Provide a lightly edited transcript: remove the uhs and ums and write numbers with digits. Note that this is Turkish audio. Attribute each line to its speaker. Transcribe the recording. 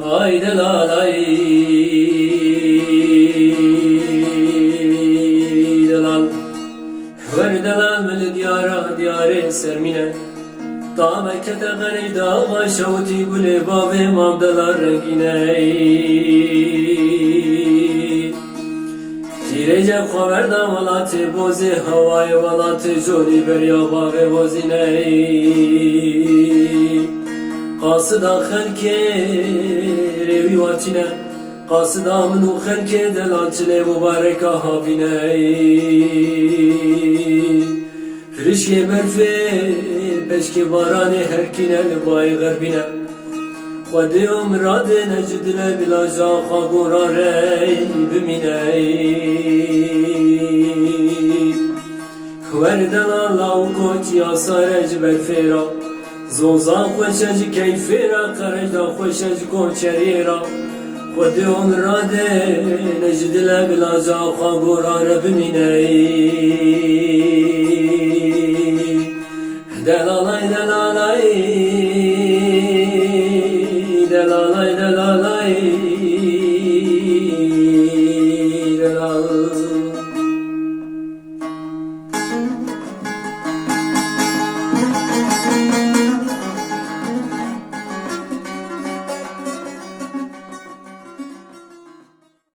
Speaker 1: ay delalay delal ver delal mel diyara diyare sermine ta Mekke'de garida başavti gule babe mabdalar rengine Recep xaberda valatı bozi havayı valatı joli berya babe bozine Qasıda xelke revi vaçine Qasıda minu xelke delalçile mübareka habine Firişke berfe peşke barane herkine libay garbine Xwedê miradê necidile bilaja xwe gorare bimîne Xwer delala û koçiya sare ji ber fêra Zoza xweş e ji keyfêra qerej da xweş e ji koçerêra Xwedê miradê necidile bilaja xwe gorare bimîne Delalay delalay delalay delalay